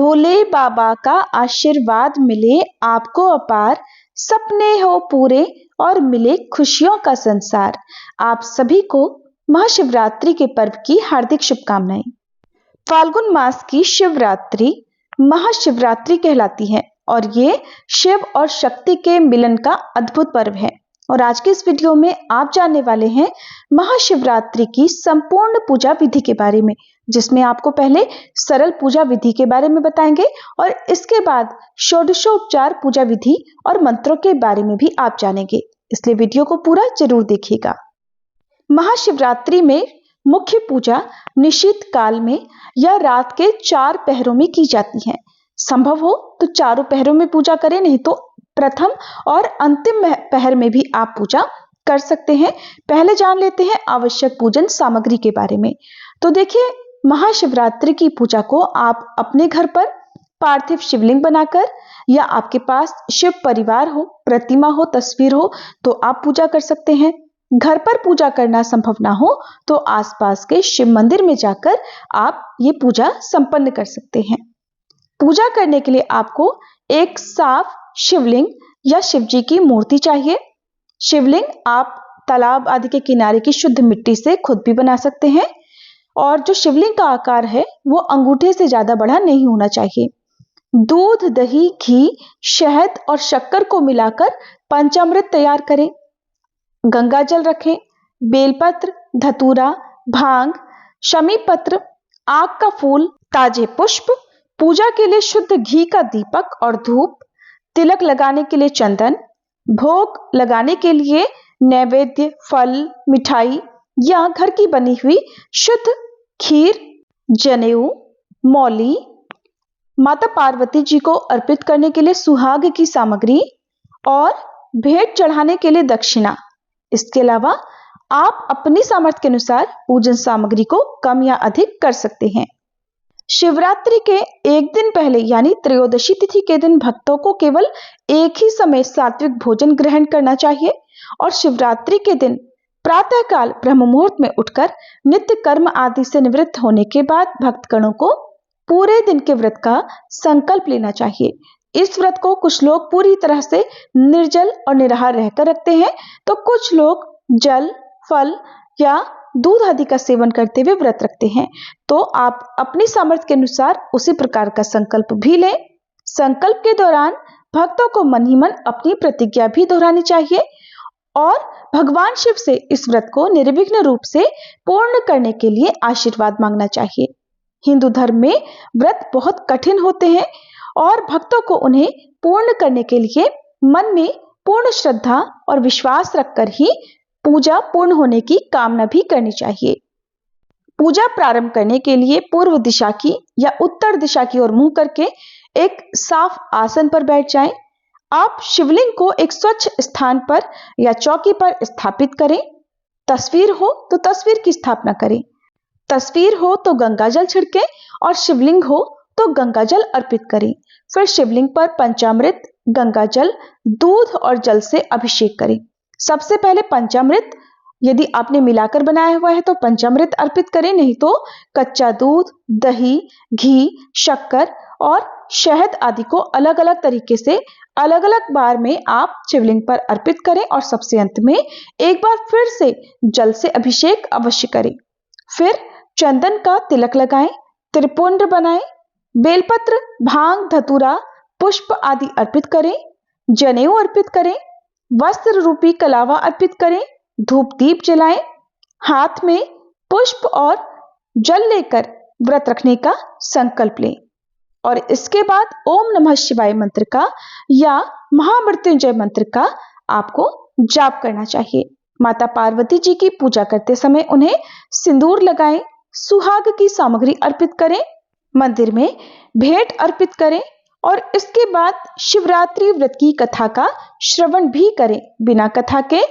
भोले बाबा का आशीर्वाद मिले आपको अपार, सपने हो पूरे और मिले खुशियों का संसार। आप सभी को महाशिवरात्रि के पर्व की हार्दिक शुभकामनाएं। फाल्गुन मास की शिवरात्रि महाशिवरात्रि कहलाती है और ये शिव और शक्ति के मिलन का अद्भुत पर्व है। और आज के इस वीडियो में आप जानने वाले हैं महाशिवरात्रि की संपूर्ण पूजा विधि के बारे में, जिसमें आपको पहले सरल पूजा विधि के बारे में बताएंगे और इसके बाद षोडशोपचार पूजा विधि और मंत्रों के बारे में भी आप जानेंगे, इसलिए वीडियो को पूरा जरूर देखिएगा। महाशिवरात्रि में मुख्य पूजा निशीत काल में या रात के 4 पहरों में की जाती है। संभव हो तो चारों पहरों में पूजा करें, नहीं तो प्रथम और अंतिम पहर में भी आप पूजा कर सकते हैं। पहले जान लेते हैं आवश्यक पूजन सामग्री के बारे में। तो देखिए, महाशिवरात्रि की पूजा को आप अपने घर पर पार्थिव शिवलिंग बनाकर या आपके पास शिव परिवार हो, प्रतिमा हो, तस्वीर हो तो आप पूजा कर सकते हैं। घर पर पूजा करना संभव ना हो तो आसपास के शिव मंदिर में जाकर आप ये पूजा संपन्न कर सकते हैं। पूजा करने के लिए आपको एक साफ शिवलिंग या शिवजी की मूर्ति चाहिए। शिवलिंग आप तालाब आदि के किनारे की शुद्ध मिट्टी से खुद भी बना सकते हैं और जो शिवलिंग का आकार है वो अंगूठे से ज्यादा बड़ा नहीं होना चाहिए। दूध, दही, घी, शहद और शक्कर को मिलाकर पंचामृत तैयार करें। गंगा जल रखें, बेलपत्र, धतूरा, भांग, शमी पत्र, आक का फूल, ताजे पुष्प, पूजा के लिए शुद्ध घी का दीपक और धूप, तिलक लगाने के लिए चंदन, भोग लगाने के लिए नैवेद्य, फल, मिठाई या घर की बनी हुई शुद्ध खीर, जनेऊ, मौली, माता पार्वती जी को अर्पित करने के लिए सुहाग की सामग्री और भेंट चढ़ाने के लिए दक्षिणा। इसके अलावा आप अपनी सामर्थ्य के अनुसार पूजन सामग्री को कम या अधिक कर सकते हैं। शिवरात्रि के एक दिन पहले यानी त्रयोदशी तिथि के दिन भक्तों को केवल एक ही समय सात्विक भोजन ग्रहण करना चाहिए और शिवरात्रि के दिन प्रातःकाल ब्रह्म मुहूर्त में उठकर नित्य कर्म आदि से निवृत्त होने के बाद भक्तगणों को पूरे दिन के व्रत का संकल्प लेना चाहिए। इस व्रत को कुछ लोग पूरी तरह से निर्जल और निराहार रहकर रखते हैं, तो कुछ लोग जल, फल या दूध आदि का सेवन करते हुए व्रत रखते हैं। तो आप अपनी सामर्थ्य के अनुसार उसी प्रकार का संकल्प भी लें। संकल्प के दौरान भक्तों को मन ही मन अपनी प्रतिज्ञा भी दोहरानी चाहिए और भगवान शिव से इस व्रत को निर्विघ्न रूप से पूर्ण करने के लिए आशीर्वाद मांगना चाहिए। हिंदू धर्म में व्रत बहुत कठिन होते हैं और भक्तों को उन्हें पूर्ण करने के लिए मन में पूर्ण श्रद्धा और विश्वास रखकर ही पूजा पूर्ण होने की कामना भी करनी चाहिए। पूजा प्रारंभ करने के लिए पूर्व दिशा की या उत्तर दिशा की ओर मुंह करके एक साफ आसन पर बैठ जाएं। आप शिवलिंग को एक स्वच्छ स्थान पर या चौकी पर स्थापित करें। तस्वीर हो तो तस्वीर की स्थापना करें। तस्वीर हो तो गंगा जल छिड़कें और शिवलिंग हो तो गंगा जल अर्पित करें। फिर शिवलिंग पर पंचामृत, गंगा जल, दूध और जल से अभिषेक करें। सबसे पहले पंचामृत, यदि आपने मिलाकर बनाया हुआ है तो पंचामृत अर्पित करें, नहीं तो कच्चा दूध, दही, घी, शक्कर और शहद आदि को अलग अलग तरीके से अलग अलग बार में आप शिवलिंग पर अर्पित करें और सबसे अंत में एक बार फिर से जल से अभिषेक अवश्य करें। फिर चंदन का तिलक लगाएं, त्रिपुंड बनाएं, बेलपत्र, भांग, धतूरा, पुष्प आदि अर्पित करें, जनेऊ अर्पित करें, वस्त्र रूपी कलावा अर्पित करें, धूप दीप जलाएं, हाथ में पुष्प और जल लेकर व्रत रखने का संकल्प लें और इसके बाद ओम नमः शिवाय मंत्र का या महामृत्युंजय मंत्र का आपको जाप करना चाहिए। माता पार्वती जी की पूजा करते समय उन्हें सिंदूर लगाएं, सुहाग की सामग्री अर्पित करें, मंदिर में भेंट अर्पित करें और इसके बाद शिवरात्रि व्रत की कथा का श्रवण भी करें। बिना कथा के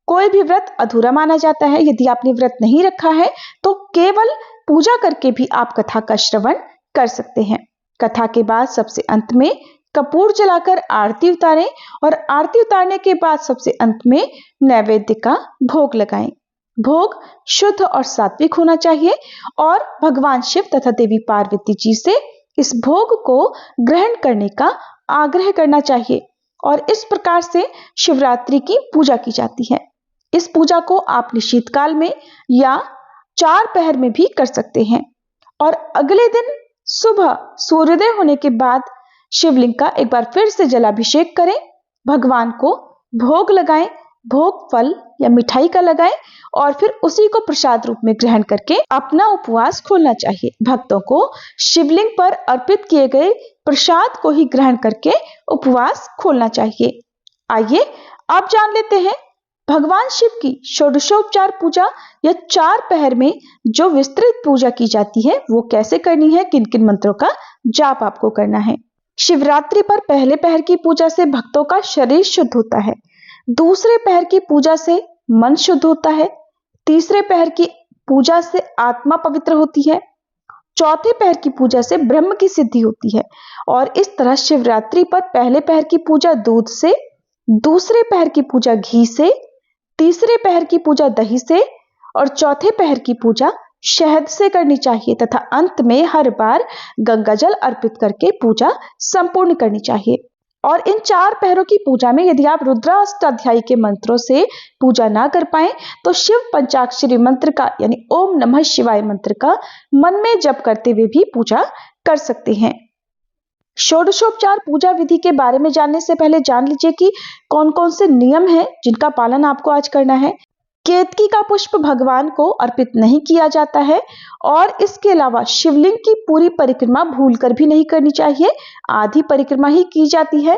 कोई भी व्रत अधूरा माना जाता है। यदि आपने व्रत नहीं रखा है तो केवल पूजा करके भी आप कथा का श्रवण कर सकते हैं। कथा के बाद सबसे अंत में कपूर जलाकर आरती उतारें और आरती उतारने के बाद सबसे अंत में नैवेद्य का भोग लगाएं। भोग शुद्ध और सात्विक होना चाहिए और भगवान शिव तथा देवी पार्वती जी से इस भोग को ग्रहण करने का आग्रह करना चाहिए और इस प्रकार से शिवरात्रि की पूजा की जाती है। इस पूजा को आप शीतकाल में या 4 पहर में भी कर सकते हैं और अगले दिन सुबह सूर्योदय होने के बाद शिवलिंग का एक बार फिर से जलाभिषेक करें, भगवान को भोग लगाएं, भोग फल या मिठाई का लगाएं और फिर उसी को प्रसाद रूप में ग्रहण करके अपना उपवास खोलना चाहिए। भक्तों को शिवलिंग पर अर्पित किए गए प्रसाद को ही ग्रहण करके उपवास खोलना चाहिए। आइए अब जान लेते हैं भगवान शिव की षोडशोपचार पूजा या 4 पहर में जो विस्तृत पूजा की जाती है वो कैसे करनी है, किन किन मंत्रों का जाप आपको करना है। शिवरात्रि पर पहले पहर की पूजा से भक्तों का शरीर शुद्ध होता है, दूसरे पहर की पूजा से मन शुद्ध होता है, तीसरे पहर की पूजा से आत्मा पवित्र होती है, चौथे पहर की पूजा से ब्रह्म की सिद्धि होती है और इस तरह शिवरात्रि पर पहले पहर की पूजा दूध से, दूसरे पहर की पूजा घी से, तीसरे पहर की पूजा दही से और चौथे पहर की पूजा शहद से करनी चाहिए तथा अंत में हर बार गंगा जल अर्पित करके पूजा संपूर्ण करनी चाहिए। और इन 4 पहरों की पूजा में यदि आप रुद्राष्टाध्यायी के मंत्रों से पूजा ना कर पाए तो शिव पंचाक्षरी मंत्र का यानी ओम नमः शिवाय मंत्र का मन में जप करते हुए भी पूजा कर सकते हैं। षोडशोपचार पूजा विधि के बारे में जानने से पहले जान लीजिए कि कौन कौन से नियम हैं जिनका पालन आपको आज करना है। केतकी का पुष्प भगवान को अर्पित नहीं किया जाता है और इसके अलावा शिवलिंग की पूरी परिक्रमा भूलकर भी नहीं करनी चाहिए, आधी परिक्रमा ही की जाती है।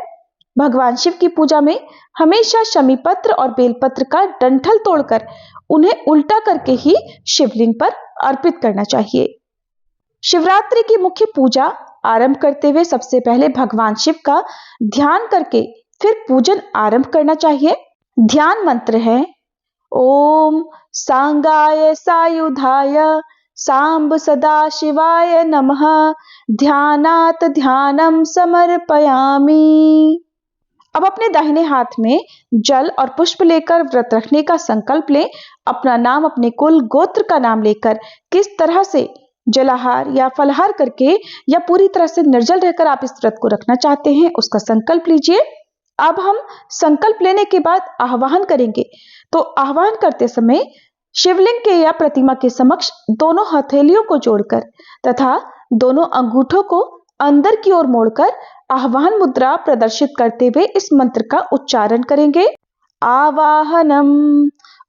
भगवान शिव की पूजा में हमेशा शमी पत्र और बेलपत्र का डंठल तोड़कर उन्हें उल्टा करके ही शिवलिंग पर अर्पित करना चाहिए। शिवरात्रि की मुख्य पूजा आरंभ करते हुए सबसे पहले भगवान शिव का ध्यान करके फिर पूजन आरंभ करना चाहिए। ध्यान मंत्र है ओम सांगाय सायुधाय सांब सदा शिवाय नमः ध्यानात ध्यानम समर्पयामि। अब अपने दाहिने हाथ में जल और पुष्प लेकर व्रत रखने का संकल्प लें। अपना नाम, अपने कुल गोत्र का नाम लेकर किस तरह से जलाहार या फलाहार करके या पूरी तरह से निर्जल रहकर आप इस व्रत को रखना चाहते हैं उसका संकल्प लीजिए। अब हम संकल्प लेने के बाद आह्वान करेंगे, तो आह्वान करते समय शिवलिंग के या प्रतिमा के समक्ष दोनों हथेलियों को जोड़कर तथा दोनों अंगूठों को अंदर की ओर मोड़कर आह्वान मुद्रा प्रदर्शित करते हुए इस मंत्र का उच्चारण करेंगे। आवाहनम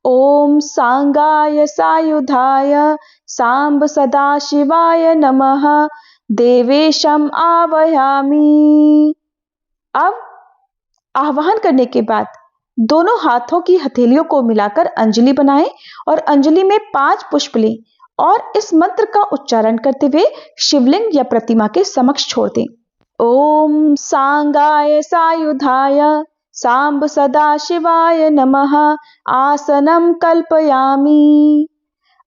ओम सांगाय सायुधाय सांब सदा शिवाय नमः देवेशम आवाहयामि। अब आह्वान करने के बाद दोनों हाथों की हथेलियों को मिलाकर अंजलि बनाएं और अंजलि में 5 पुष्प लें और इस मंत्र का उच्चारण करते हुए शिवलिंग या प्रतिमा के समक्ष छोड़ दें। ओम सांगाय सायुधाय सांब सदा शिवाय नमः आसनम कल्पयामि।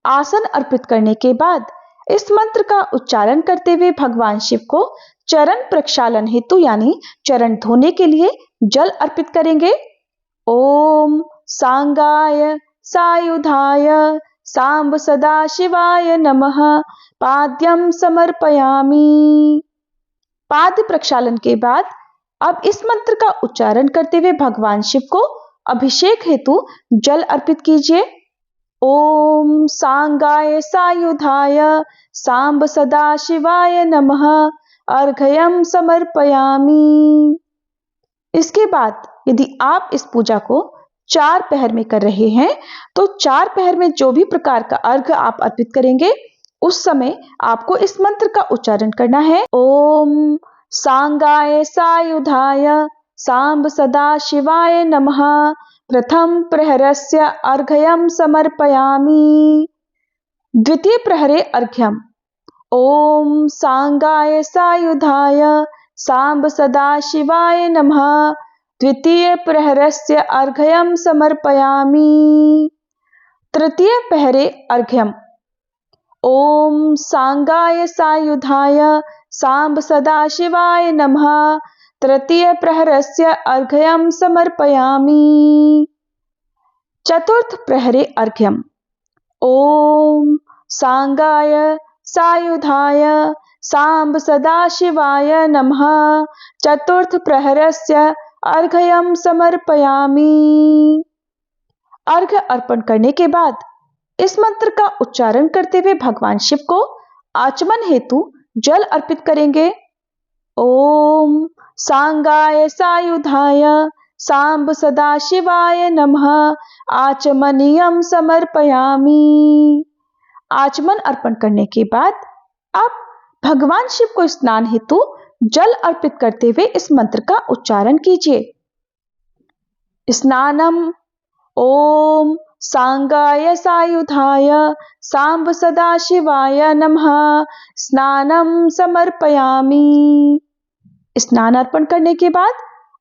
आसन अर्पित करने के बाद इस मंत्र का उच्चारण करते हुए भगवान शिव को चरण प्रक्षालन हेतु यानी चरण धोने के लिए जल अर्पित करेंगे। ओम सांगाय सायुधाय सांब सदा शिवाय नमः पाद्यम समर्पयामि। पाद प्रक्षालन के बाद अब इस मंत्र का उच्चारण करते हुए भगवान शिव को अभिषेक हेतु जल अर्पित कीजिए। ओम सांगाय सायुधाय सांब सदा शिवाय नमः अर्घयम समर्पयामि। इसके बाद यदि आप इस पूजा को 4 पहर में कर रहे हैं तो 4 पहर में जो भी प्रकार का अर्घ आप अर्पित करेंगे उस समय आपको इस मंत्र का उच्चारण करना है। ओम सांगाय सायुधाय सांब सदा शिवाय नमः प्रथम प्रहरस्य अर्घयम समर्पयामि। द्वितीय प्रहरे अर्घ्यम ओम सांगाय सायुधाय सांब सदा शिवाय नमः द्वितीय प्रहरस्य अर्घयम समर्पयामि। तृतीय प्रहरे अर्घ्यम ओम सांगाय सायुधाय सांब सदा शिवाय नमः तृतीय प्रहरस्य अर्घयम समर्पयामि। चतुर्थ प्रहरे अर्घ्यम ओम सांगाय सायुधाय सांब सदाशिवाय नमः। चतुर्थ प्रहरस्य अर्घ्यं समर्पयामि। अर्घ्य अर्पण करने के बाद इस मंत्र का उच्चारण करते हुए भगवान शिव को आचमन हेतु जल अर्पित करेंगे। ओम सांगाय सायुधाय सांब सदाशिवाय नमः आचमनीयं समर्पयामि। आचमन अर्पण करने के बाद आप भगवान शिव को स्नान हेतु जल अर्पित करते हुए इस मंत्र का उच्चारण कीजिए। स्नानम ओम सांगाय सायुधाय सांब सदाशिवाय नमः स्नानम समर्पयामि। स्नान अर्पण करने के बाद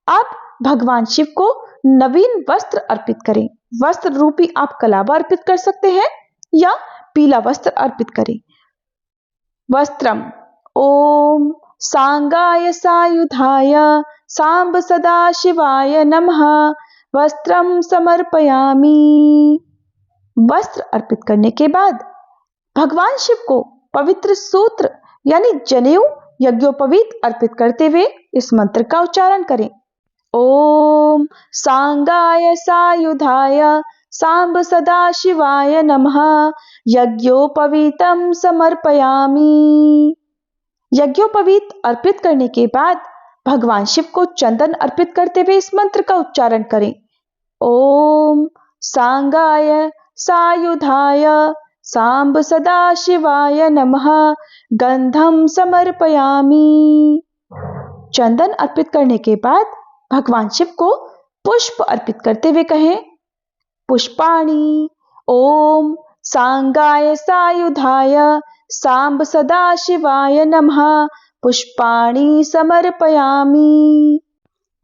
आप भगवान शिव को नवीन वस्त्र अर्पित करें। वस्त्र रूपी आप कलावा अर्पित कर सकते हैं या पीला वस्त्र अर्पित करें। वस्त्रम ओम सांगाय सायुधाय सांब सदाशिवाय नमः वस्त्रम समर्पयामि। वस्त्र अर्पित करने के बाद भगवान शिव को पवित्र सूत्र यानी जनेऊ यज्ञोपवीत अर्पित करते हुए इस मंत्र का उच्चारण करें। ओम सांगाय सायुधाय सांब सदाशिवाय नमः यज्ञोपवीतम समर्पयामि। यज्ञोपवीत अर्पित करने के बाद भगवान शिव को चंदन अर्पित करते हुए इस मंत्र का उच्चारण करें। ओम सांगाय सायुधाय सांब सदाशिवाय नमः गंधम समर्पयामि। चंदन अर्पित करने के बाद भगवान शिव को पुष्प अर्पित करते हुए कहें। पुष्पाणि ओम सांगाय सायुधाय सांब सदाशिवाय नमः पुष्पाणि समर्पयामि।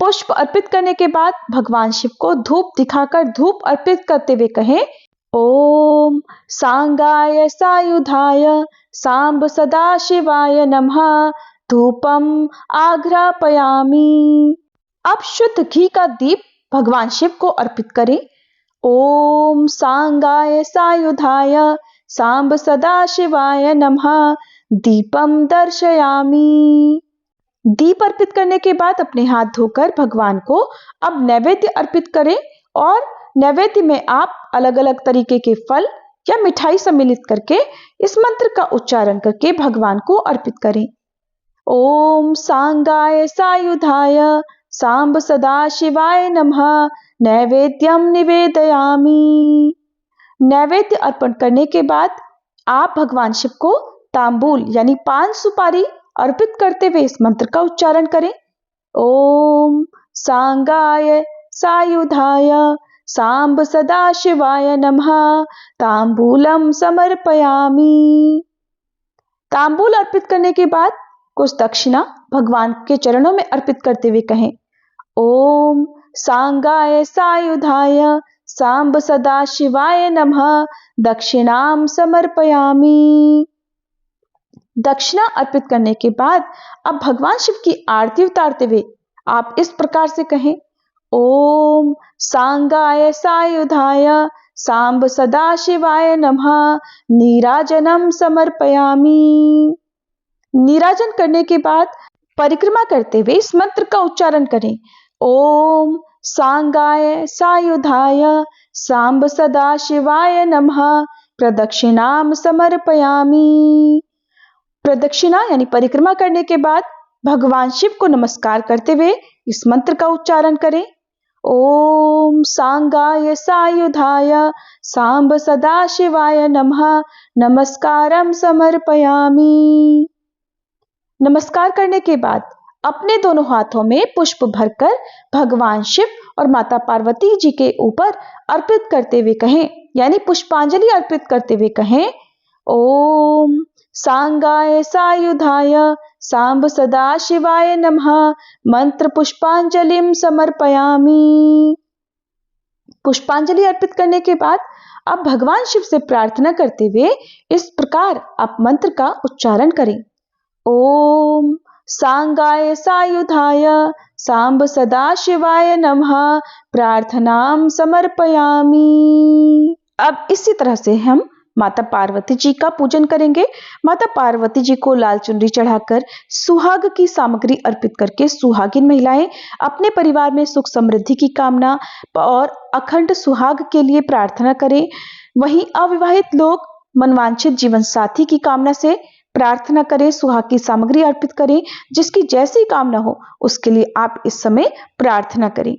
पुष्प अर्पित करने के बाद भगवान शिव को धूप दिखाकर धूप अर्पित करते हुए कहें। ओम सांगाय सायुधाय सांब सदाशिवाय नमः धूपम आघ्रापयामि। अब शुद्ध घी का दीप भगवान शिव को अर्पित करें। ओम सांगाय सायुधाय सांब सदाशिवाय नमः दीपम दर्शयामि। दीप अर्पित करने के बाद अपने हाथ धोकर भगवान को अब नैवेद्य अर्पित करें और नैवेद्य में आप अलग अलग तरीके के फल या मिठाई सम्मिलित करके इस मंत्र का उच्चारण करके भगवान को अर्पित करें। ओम सांगाय सायुधाय सांब सदाशिवाय नमः नैवेद्यम निवेदयामि। नैवेद्य अर्पण करने के बाद आप भगवान शिव को तांबूल यानी पान सुपारी अर्पित करते हुए इस मंत्र का उच्चारण करें। ओम सांगाय सायुधाय सांब सदाशिवाय नमः तांबूलम समर्पयामि। तांबूल अर्पित करने के बाद कुछ दक्षिणा भगवान के चरणों में अर्पित करते हुए कहें। ओम सांगाय सायुधाय सांब सदाशिवाय नमः दक्षिणाम समर्पयामि। दक्षिणा अर्पित करने के बाद अब भगवान शिव की आरती उतारते हुए आप इस प्रकार से कहें। ओम सांगाय सायुधाय सांब सदाशिवाय नमः नीराजनम समर्पयामि। नीराजन करने के बाद परिक्रमा करते हुए इस मंत्र का उच्चारण करें। ओम सांगाय सायुधाय सांब सदाशिवाय नमः प्रदक्षिणाम समर्पयामि। प्रदक्षिणा यानी परिक्रमा करने के बाद भगवान शिव को नमस्कार करते हुए इस मंत्र का उच्चारण करें। ओम सांगाय सायुधाय सांब सदाशिवाय नमः नमस्कारम समर्पयामि। नमस्कार करने के बाद अपने दोनों हाथों में पुष्प भरकर भगवान शिव और माता पार्वती जी के ऊपर अर्पित करते हुए कहें, यानी पुष्पांजलि अर्पित करते हुए कहें। ओम सांगाय सायुधाय सांब सदाशिवाय नमः मंत्र पुष्पांजलिम समर्पयामि। पुष्पांजलि अर्पित करने के बाद आप भगवान शिव से प्रार्थना करते हुए इस प्रकार आप मंत्र का उच्चारण करें। ओम सांगाय सायुधाय सांब सदाशिवाय नमः प्रार्थनाम समर्पयामि। अब इसी तरह से हम माता पार्वती जी का पूजन करेंगे। माता पार्वती जी को लाल चुनरी चढ़ाकर सुहाग की सामग्री अर्पित करके सुहागिन महिलाएं अपने परिवार में सुख समृद्धि की कामना और अखंड सुहाग के लिए प्रार्थना करें। वहीं अविवाहित लोग मनवांछित जीवन साथी की कामना से प्रार्थना करें, सुहाग की सामग्री अर्पित करें। जिसकी जैसी कामना हो उसके लिए आप इस समय प्रार्थना करें।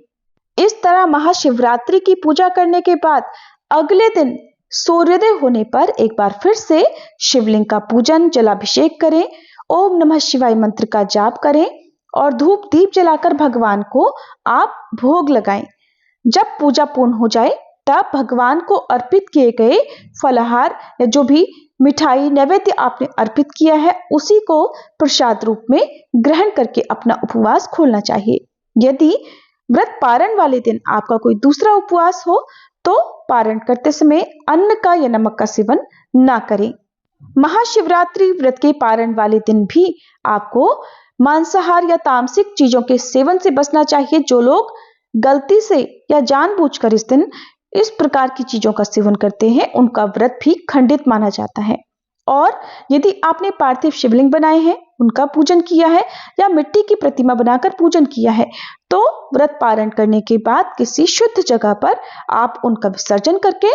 इस तरह महाशिवरात्रि की पूजा करने के बाद अगले दिन सूर्योदय होने पर एक बार फिर से शिवलिंग का पूजन, जलाभिषेक करें, ओम नमः शिवाय मंत्र का जाप करें और धूप दीप जलाकर भगवान को आप भोग लगाएं। जब पूजा पूर्ण हो जाए तब भगवान को अर्पित किए गए फलाहार या जो भी मिठाई नैवेद्य आपने अर्पित किया है उसी को प्रसाद रूप में ग्रहण करके अपना उपवास खोलना चाहिए। यदि व्रत पारण वाले दिन आपका कोई दूसरा उपवास हो तो पारण करते समय अन्न का या नमक का सेवन ना करें। महाशिवरात्रि व्रत के पारण वाले दिन भी आपको मांसाहार या तामसिक चीजों के सेवन से बचना चाहिए। जो लोग गलती से या जानबूझकर इस दिन इस प्रकार की चीजों का सेवन करते हैं उनका व्रत भी खंडित माना जाता है। और यदि आपने पार्थिव शिवलिंग बनाए हैं, उनका पूजन किया है या मिट्टी की प्रतिमा बनाकर पूजन किया है तो व्रत पारण करने के बाद किसी शुद्ध जगह पर आप उनका विसर्जन करके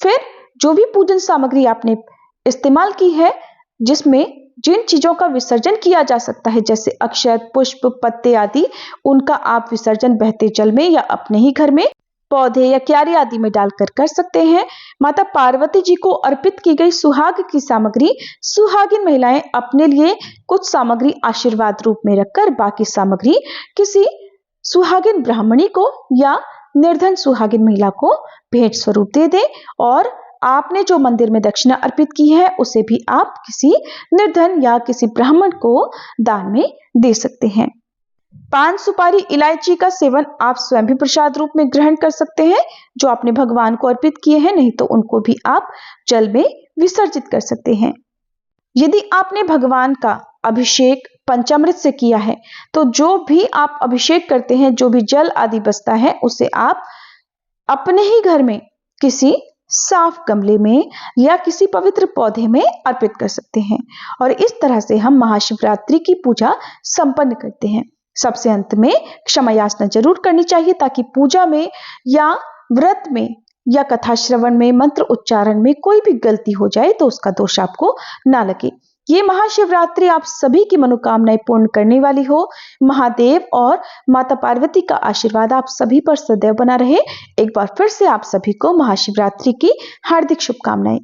फिर जो भी पूजन सामग्री आपने इस्तेमाल की है, जिसमें जिन चीजों का विसर्जन किया जा सकता है जैसे अक्षत, पुष्प, पत्ते आदि, उनका आप विसर्जन बहते जल में या अपने ही घर में पौधे या क्यारी आदि में डालकर कर सकते हैं। माता पार्वती जी को अर्पित की गई सुहाग की सामग्री सुहागिन महिलाएं अपने लिए कुछ सामग्री आशीर्वाद रूप में रखकर बाकी सामग्री किसी सुहागिन ब्राह्मणी को या निर्धन सुहागिन महिला को भेंट स्वरूप दे दें और आपने जो मंदिर में दक्षिणा अर्पित की है उसे भी आप किसी निर्धन या किसी ब्राह्मण को दान में दे सकते हैं। पान, सुपारी, इलायची का सेवन आप स्वयं भी प्रसाद रूप में ग्रहण कर सकते हैं जो आपने भगवान को अर्पित किए हैं, नहीं तो उनको भी आप जल में विसर्जित कर सकते हैं। यदि आपने भगवान का अभिषेक पंचामृत से किया है तो जो भी आप अभिषेक करते हैं, जो भी जल आदि बचता है उसे आप अपने ही घर में किसी साफ गमले में या किसी पवित्र पौधे में अर्पित कर सकते हैं। और इस तरह से हम महाशिवरात्रि की पूजा संपन्न करते हैं। सबसे अंत में क्षमा याचना जरूर करनी चाहिए ताकि पूजा में या व्रत में या कथा श्रवण में, मंत्र उच्चारण में कोई भी गलती हो जाए तो उसका दोष आपको ना लगे। ये महाशिवरात्रि आप सभी की मनोकामनाएं पूर्ण करने वाली हो। महादेव और माता पार्वती का आशीर्वाद आप सभी पर सदैव बना रहे। एक बार फिर से आप सभी को महाशिवरात्रि की हार्दिक शुभकामनाएं।